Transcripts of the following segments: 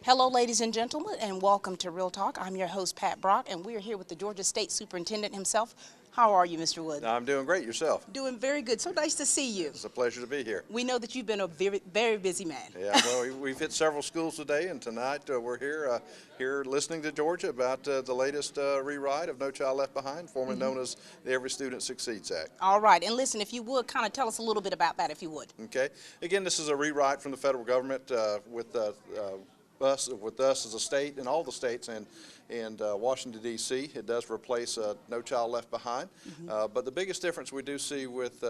Hello, ladies and gentlemen, and welcome to Real Talk. I'm your host, Pat Brock, and we are here with the Georgia State Superintendent himself. How are you, Mr. Wood? I'm doing great. Yourself? Doing very good. So nice to see you. It's a pleasure to be here. We know that you've been a very, very busy man. Yeah, well, we've hit several schools today, and tonight we're here listening to Georgia about the latest rewrite of No Child Left Behind, formerly known as the Every Student Succeeds Act. All right, and listen, if you would, kind of tell us a little bit about that, if you would. Okay. Again, this is a rewrite from the federal government with us as a state and all the states and Washington, D.C. It does replace No Child Left Behind. But the biggest difference we do see with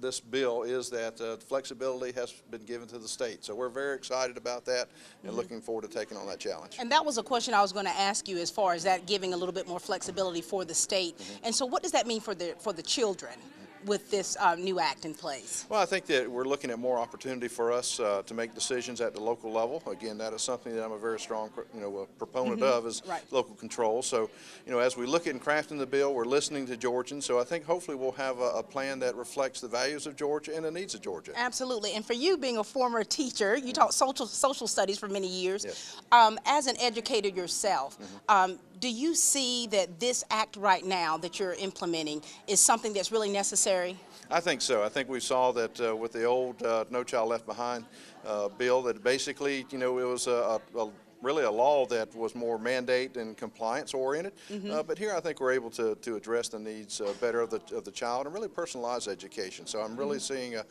this bill is that flexibility has been given to the state. So we're very excited about that and looking forward to taking on that challenge. And that was a question I was going to ask you as far as that giving a little bit more flexibility for the state. And so what does that mean for the children with this new act in place? Well, I think that we're looking at more opportunity for us to make decisions at the local level. Again, that is something that I'm a very strong proponent of, is local control. So, as we look at and crafting the bill, we're listening to Georgians. So I think hopefully we'll have a plan that reflects the values of Georgia and the needs of Georgia. Absolutely. And for you being a former teacher, you taught social studies for many years. Yes. As an educator yourself, do you see that this act right now that you're implementing is something that's really necessary? I think so. I think we saw that with the old No Child Left Behind bill, that basically, it was really a law that was more mandate and compliance oriented. But here I think we're able to address the needs better of the child and really personalize education. So I'm really seeing a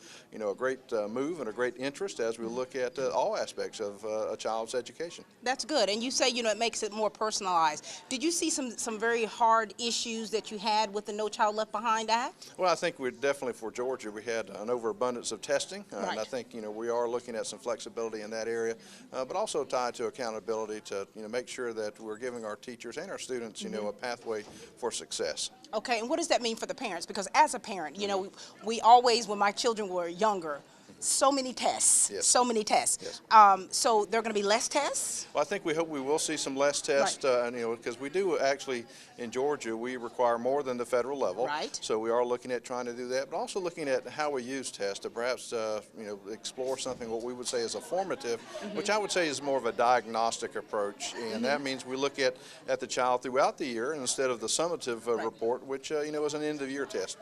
great move and a great interest as we look at all aspects of a child's education. That's good. And you say, it makes it more personalized. Did you see some very hard issues that you had with the No Child Left Behind Act? Well, I think we definitely, for Georgia, we had an overabundance of testing. And I think, we are looking at some flexibility in that area, but also tied to accountability to make sure that we're giving our teachers and our students a pathway for success. Okay, and what does that mean for the parents? Because as a parent, we always, when my children were younger, so many tests, so many tests. So there are going to be less tests? Well, I think we hope we will see some less tests, because we do actually, in Georgia, we require more than the federal level. So we are looking at trying to do that, but also looking at how we use tests to perhaps, explore something what we would say is a formative, which I would say is more of a diagnostic approach. And that means we look at the child throughout the year instead of the summative report, which, is an end-of-year test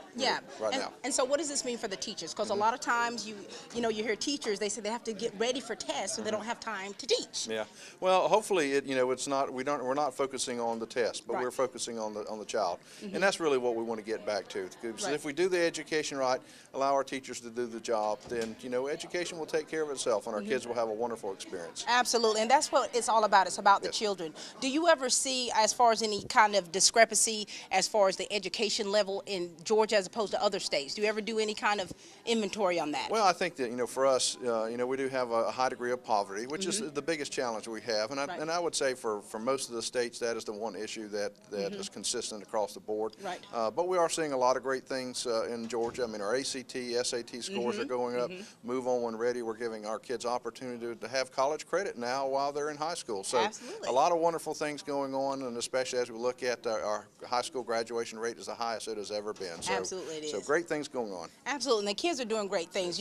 right now. And so what does this mean for the teachers? Because a lot of times you hear teachers, they say they have to get ready for tests, so they don't have time to teach. Yeah. Well, hopefully, it's not. We're not focusing on the test, but we're focusing on the child, and that's really what we want to get back to. Because if we do the education right, allow our teachers to do the job, then education will take care of itself, and our kids will have a wonderful experience. Absolutely, and that's what it's all about. It's about the children. Do you ever see, as far as any kind of discrepancy, as far as the education level in Georgia as opposed to other states? Do you ever do any kind of inventory on that? Well, I think that for us, we do have a high degree of poverty, which is the biggest challenge we have, and I would say for most of the states that is the one issue that is consistent across the board. But we are seeing a lot of great things in Georgia. I mean, our ACT, SAT scores are going up. Move on when ready. We're giving our kids opportunity to have college credit now while they're in high school. So a lot of wonderful things going on, and especially as we look at our high school graduation rate is the highest it has ever been. So, absolutely, it is. So great things going on. Absolutely, and the kids are doing great things.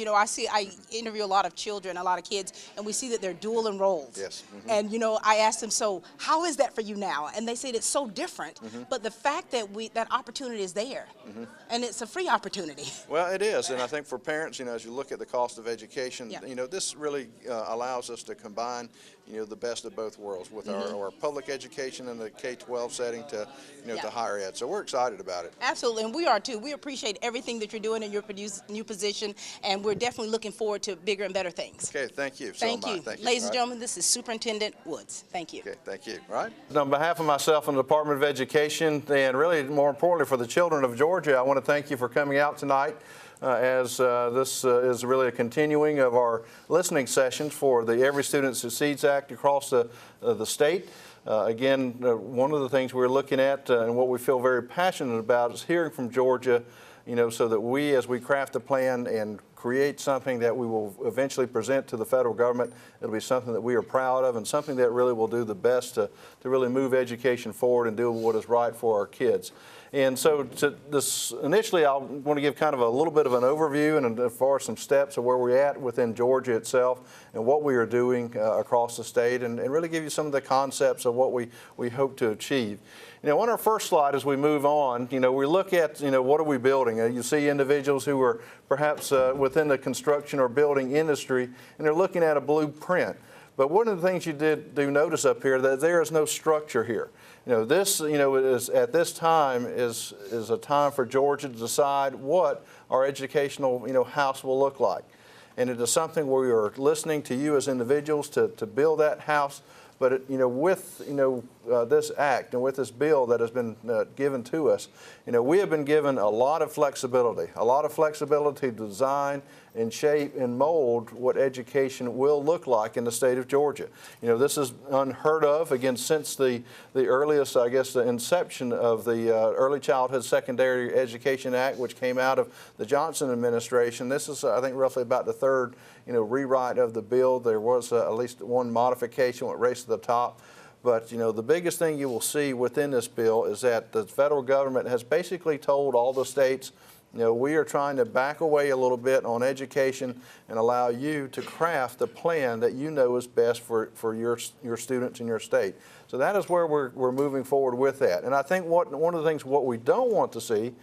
I interview a lot of children, a lot of kids, and we see that they're dual enrolled. Yes. And I asked them, so how is that for you now? And they said it's so different, but the fact that that opportunity is there, and it's a free opportunity. Well, it is, and I think for parents, as you look at the cost of education, this really allows us to combine, the best of both worlds with our public education and the K-12 setting to, to higher ed. So we're excited about it. Absolutely, and we are too. We appreciate everything that you're doing in your new position, and we're definitely looking forward to bigger and better things. Okay, thank you. Thank you. Ladies and gentlemen, this is Superintendent Woods. Thank you. Okay, thank you. All right. On behalf of myself and the Department of Education, and really more importantly for the children of Georgia, I want to thank you for coming out tonight. As this is really a continuing of our listening sessions for the Every Student Succeeds Act across the state. Again, one of the things we're looking at and what we feel very passionate about is hearing from Georgia, so that we, as we craft a plan and create something that we will eventually present to the federal government. It'll be something that we are proud of and something that really will do the best to really move education forward and do what is right for our kids. And so initially, I want to give kind of a little bit of an overview and as far as some steps of where we're at within Georgia itself and what we are doing across the state and really give you some of the concepts of what we hope to achieve. You know, on our first slide as we move on, you know, we look at, you know, what are we building? You see individuals who are perhaps within the construction or building industry and they're looking at a blueprint. But one of the things you do notice up here that there is no structure here. You know, this, you know, is at this time is a time for Georgia to decide what our educational, you know, house will look like. And it is something where we are listening to you as individuals to build that house. But, you know, with, you know, this act and with this bill that has been given to us, you know, we have been given a lot of flexibility to design and shape and mold what education will look like in the state of Georgia. You know, this is unheard of, again, since the earliest, I guess, the inception of the Early Childhood Secondary Education Act, which came out of the Johnson administration. This is, I think, roughly about the third, you know, rewrite of the bill. There was at least one modification that raced to the top. But, you know, the biggest thing you will see within this bill is that the federal government has basically told all the states, you know, we are trying to back away a little bit on education and allow you to craft the plan that you know is best for your students in your state. So that is where we're moving forward with that. And I think one of the things what we don't want to see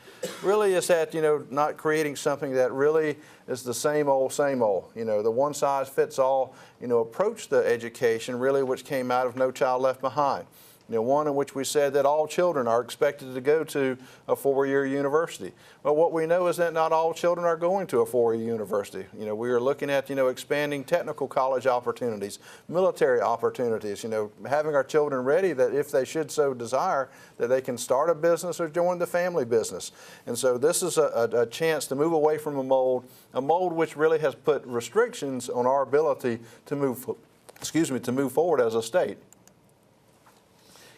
really is that, you know, not creating something that really is the same old, you know, the one size fits all, you know, approach to education really which came out of No Child Left Behind. You know, one in which we said that all children are expected to go to a four-year university. Well, what we know is that not all children are going to a four-year university. You know, we are looking at, you know, expanding technical college opportunities, military opportunities, you know, having our children ready that if they should so desire, that they can start a business or join the family business. And so this is a chance to move away from a mold which really has put restrictions on our ability to move forward as a state.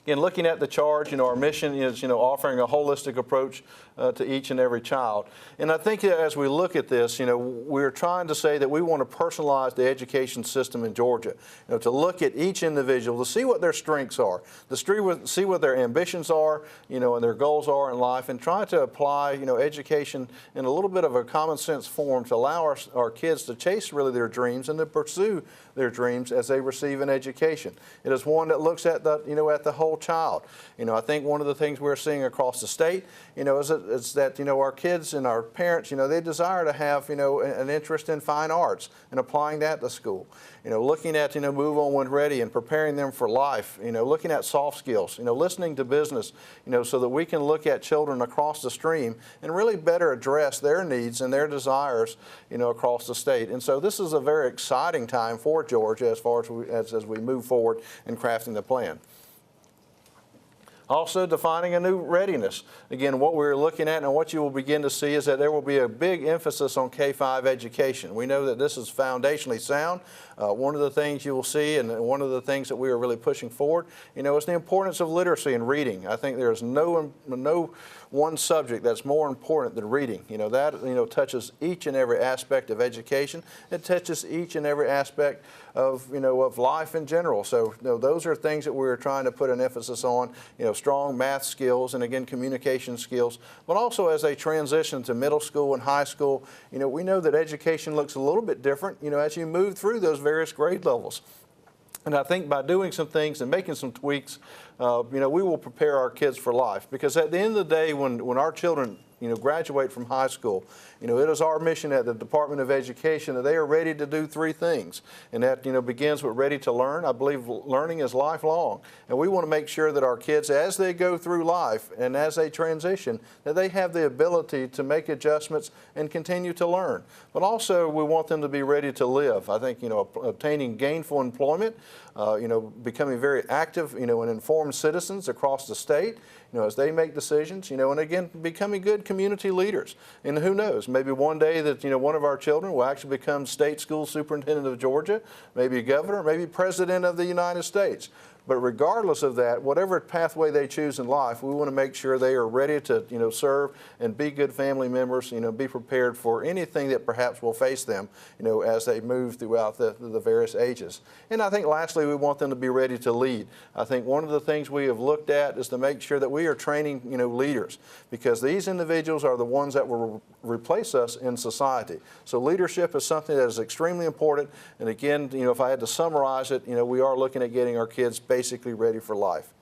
Again, looking at the charge, you know, our mission is, you know, offering a holistic approach to each and every child. And I think as we look at this, you know, we're trying to say that we want to personalize the education system in Georgia, you know, to look at each individual, to see what their strengths are, to see what their ambitions are, you know, and their goals are in life, and try to apply, you know, education in a little bit of a common sense form to allow our kids to chase really their dreams and to pursue their dreams as they receive an education. It is one that looks at the, you know, at the whole child. You know, I think one of the things we're seeing across the state, you know, is that, you know, our kids and our parents, you know, they desire to have, you know, an interest in fine arts and applying that to school. You know, looking at, you know, move on when ready and preparing them for life, you know, looking at soft skills, you know, listening to business, you know, so that we can look at children across the stream and really better address their needs and their desires, you know, across the state. And so this is a very exciting time for Georgia as far as we move forward in crafting the plan. Also defining a new readiness. Again, what we're looking at and what you will begin to see is that there will be a big emphasis on K-5 education. We know that this is foundationally sound. One of the things you will see, and one of the things that we are really pushing forward, you know, is the importance of literacy and reading. I think there is no one subject that's more important than reading. You know, that, you know, touches each and every aspect of education. It touches each and every aspect of, you know, of life in general. So, you know, those are things that we're trying to put an emphasis on, you know, strong math skills and, again, communication skills. But also as they transition to middle school and high school, you know, we know that education looks a little bit different, you know, as you move through those various grade levels. And I think by doing some things and making some tweaks, you know, we will prepare our kids for life. Because at the end of the day, when our children, you know, graduate from high school, you know, it is our mission at the Department of Education that they are ready to do three things. And that, you know, begins with ready to learn. I believe learning is lifelong. And we want to make sure that our kids, as they go through life and as they transition, that they have the ability to make adjustments and continue to learn. But also, we want them to be ready to live. I think, you know, obtaining gainful employment, you know, becoming very active, you know, and informed citizens across the state, you know, as they make decisions, you know, and again, becoming good community leaders. And who knows, maybe one day that, you know, one of our children will actually become state school superintendent of Georgia, maybe governor, maybe president of the United States. But regardless of that, whatever pathway they choose in life, we want to make sure they are ready to, serve and be good family members, be prepared for anything that perhaps will face them, as they move throughout the various ages. And I think lastly, we want them to be ready to lead. I think one of the things we have looked at is to make sure that we are training, leaders, because these individuals are the ones that will replace us in society. So leadership is something that is extremely important. And again, if I had to summarize it, we are looking at getting our kids basically ready for life.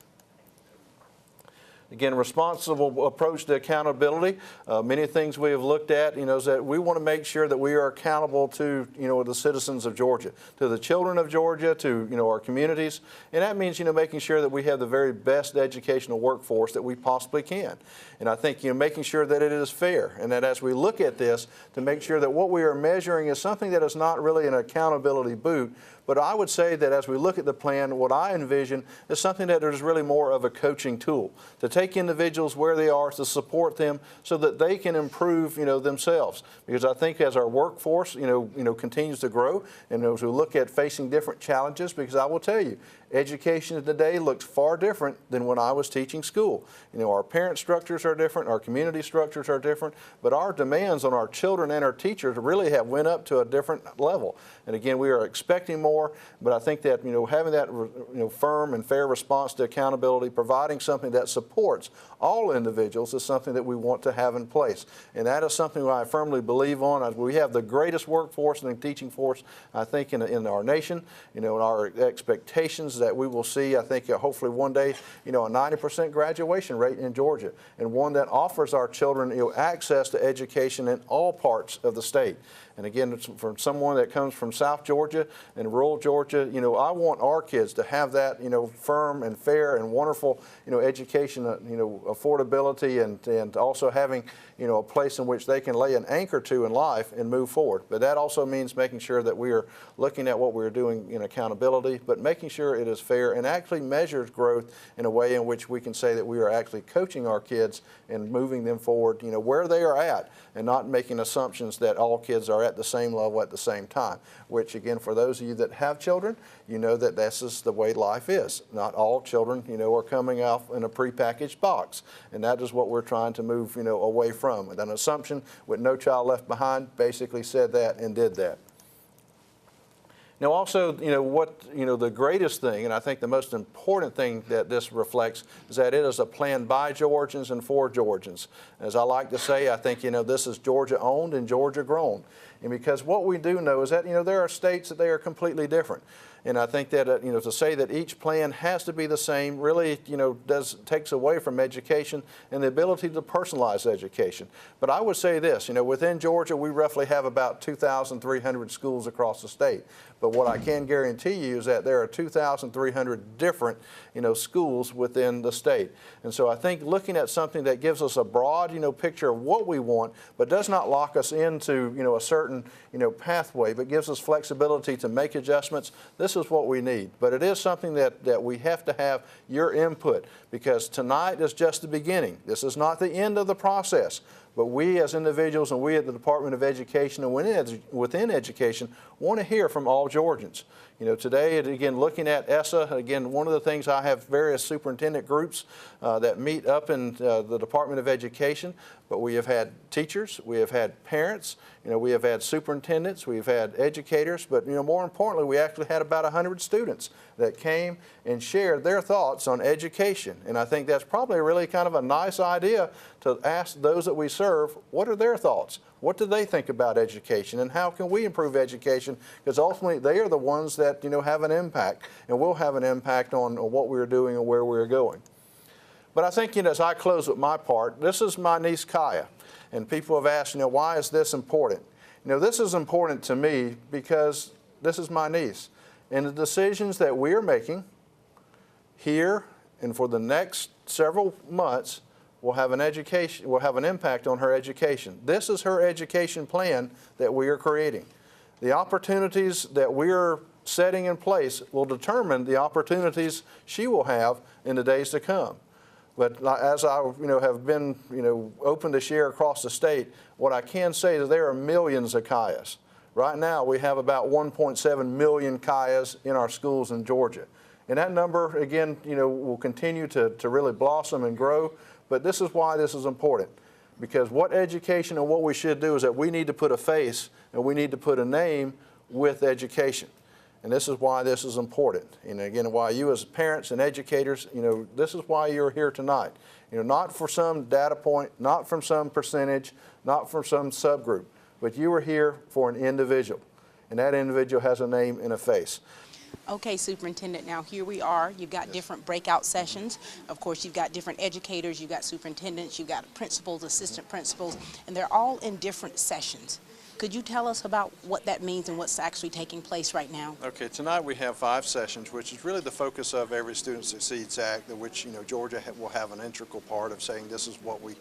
Again, responsible approach to accountability. Many things we have looked at, is that we want to make sure that we are accountable to, the citizens of Georgia, to the children of Georgia, to, our communities. And that means, making sure that we have the very best educational workforce that we possibly can. And I think, making sure that it is fair, and that as we look at this, to make sure that what we are measuring is something that is not really an accountability boot, but I would say that as we look at the plan, what I envision is something that is really more of a coaching tool, to take individuals where they are, to support them so that they can improve, themselves. Because I think as our workforce, continues to grow, and as we look at facing different challenges, because I will tell you, education today looks far different than when I was teaching school. Our parent structures are different, our community structures are different, but our demands on our children and our teachers really have went up to a different level. And again, we are expecting more, but I think that, having that, firm and fair response to accountability, providing something that supports all individuals is something that we want to have in place. And that is something that I firmly believe on. We have the greatest workforce and teaching force, I think, in our nation, and our expectations that we will see, I think, hopefully one day, a 90% graduation rate in Georgia, and one that offers our children, access to education in all parts of the state. And again, from someone that comes from South Georgia and rural Georgia, I want our kids to have that, firm and fair and wonderful, education, affordability, and also having, a place in which they can lay an anchor to in life and move forward. But that also means making sure that we are looking at what we're doing in accountability, but making sure it is fair and actually measures growth in a way in which we can say that we are actually coaching our kids and moving them forward, where they are at, and not making assumptions that all kids are at the same level at the same time, which again, for those of you that have children, that this is the way life is. Not all children, are coming out in a prepackaged box, and that is what we're trying to move, away from. An assumption with No Child Left Behind basically said that and did that. Now also, the greatest thing, and I think the most important thing that this reflects, is that it is a plan by Georgians and for Georgians. As I like to say, I think, this is Georgia owned and Georgia grown. And because what we do know is that, there are states that they are completely different. And I think that, to say that each plan has to be the same really, takes away from education and the ability to personalize education. But I would say this, within Georgia, we roughly have about 2,300 schools across the state. But what I can guarantee you is that there are 2,300 different, schools within the state. And so I think looking at something that gives us a broad, picture of what we want, but does not lock us into, a certain, pathway, but gives us flexibility to make adjustments, this is what we need. But it is something that we have to have your input, because tonight is just the beginning. This is not the end of the process. But we as individuals and we at the Department of Education and within education want to hear from all Georgians. Today, again, looking at ESSA, again, one of the things, I have various superintendent groups that meet up in the Department of Education, but we have had teachers, we have had parents, we have had superintendents, we've had educators, but more importantly, we actually had about 100 students that came and shared their thoughts on education. And I think that's probably really kind of a nice idea to ask those that we serve, what are their thoughts? What do they think about education, and how can we improve education? Because ultimately they are the ones that have an impact and will have an impact on what we're doing and where we're going. But I think as I close with my part, this is my niece Kaya, and people have asked, why is this important? This is important to me because this is my niece, and the decisions that we are making here and for the next several months will have an impact on her education. This is her education plan that we are creating. The opportunities that we are setting in place will determine the opportunities she will have in the days to come. But as I have been open to share across the state, what I can say is there are millions of Kayas. Right now we have about 1.7 million Kayas in our schools in Georgia. And that number, again, will continue to really blossom and grow. But this is why this is important. Because what education and what we should do is that we need to put a face and we need to put a name with education. And this is why this is important. And again, why you as parents and educators, this is why you're here tonight. Not for some data point, not from some percentage, not from some subgroup, but you are here for an individual. And that individual has a name and a face. Okay, Superintendent, now here we are. You've got different breakout sessions. Of course, you've got different educators, you've got superintendents, you've got principals, assistant principals, and they're all in different sessions. Could you tell us about what that means and what's actually taking place right now? Okay, tonight we have 5 sessions, which is really the focus of every Student Succeeds Act, which Georgia will have an integral part of saying this is what we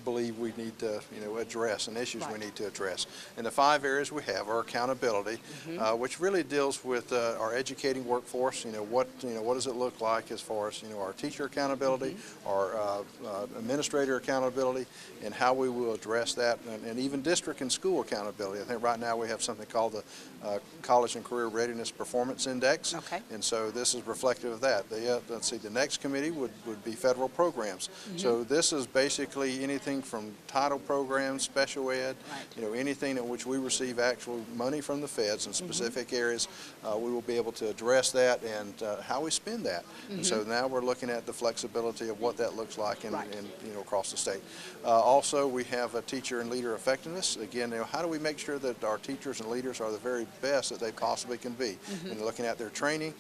believe we need to address and issues we need to address. And the 5 areas we have are accountability, which really deals with our educating workforce. What does it look like as far as our teacher accountability, our administrator accountability, and how we will address that, and even district and school accountability. I think right now we have something called the College and Career Readiness Performance Index, and so this is reflective of that. Let's see, the next committee would be federal programs. So this is basically anything from title programs, special ed, anything in which we receive actual money from the feds in specific areas. We will be able to address that and how we spend that. And so now we're looking at the flexibility of what that looks like in across the state. Also, we have a teacher and leader effectiveness. Again, how do we make sure that our teachers and leaders are the very best that they possibly can be? And looking at their training,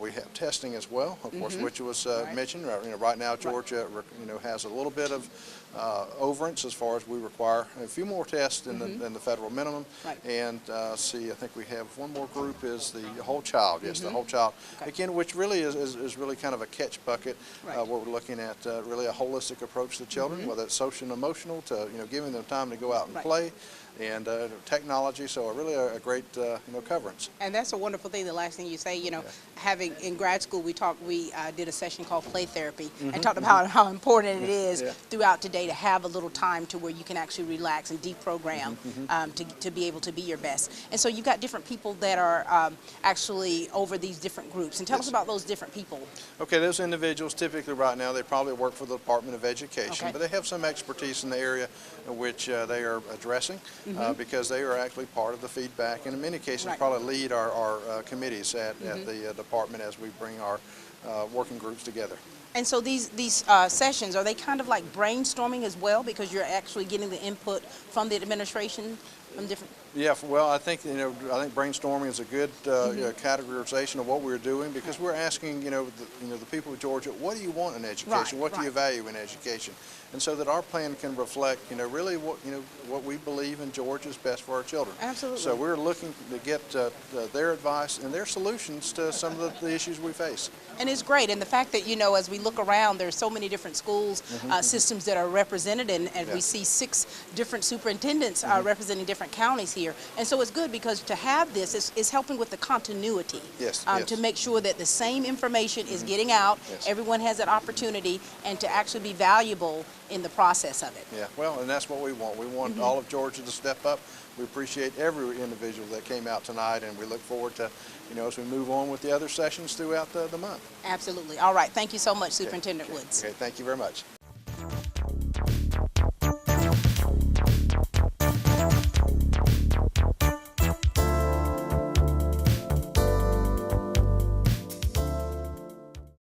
we have testing as well, of course, which was mentioned. Right now, Georgia, has a little bit of overage as far as we require a few more tests than the federal minimum. And see, I think we have one more group is the whole child. Yes, the whole child. Again, which really is really kind of a catch bucket where we're looking at really a holistic approach to children, whether it's social and emotional, to giving them time to go out and play, and technology. So really a great coverage. And that's a wonderful thing. The last thing you say, having in grad school, we did a session called play therapy and talked about how important it is throughout today to have a little time to where you can actually relax and deprogram to be able to be your best. And so you've got different people that are actually over these different groups. And tell us about those different people. Okay, those individuals typically right now, they probably work for the Department of Education, but they have some expertise in the area in which they are addressing because they are actually part of the feedback, and in many cases probably lead our committees at the department as we bring our working groups together. And so these sessions, are they kind of like brainstorming as well, because you're actually getting the input from the administration from different? Yeah, well, I think brainstorming is a good categorization of what we're doing, because we're asking the people of Georgia, what do you want in education? What do you value in education? And so that our plan can reflect really what we believe in Georgia is best for our children. Absolutely. So we're looking to get their advice and their solutions to some of the issues we face. And it's great, and the fact that as we look around, there's so many different schools systems that are represented, and we see 6 different superintendents representing different counties here. And so it's good, because to have this is helping with the continuity. To make sure that the same information is getting out, everyone has that opportunity, and to actually be valuable in the process of it. Yeah, well, and that's what we want. We want all of Georgia to step up. We appreciate every individual that came out tonight, and we look forward to, as we move on with the other sessions throughout the month. Absolutely. All right. Thank you so much, Superintendent Woods. Okay, thank you very much.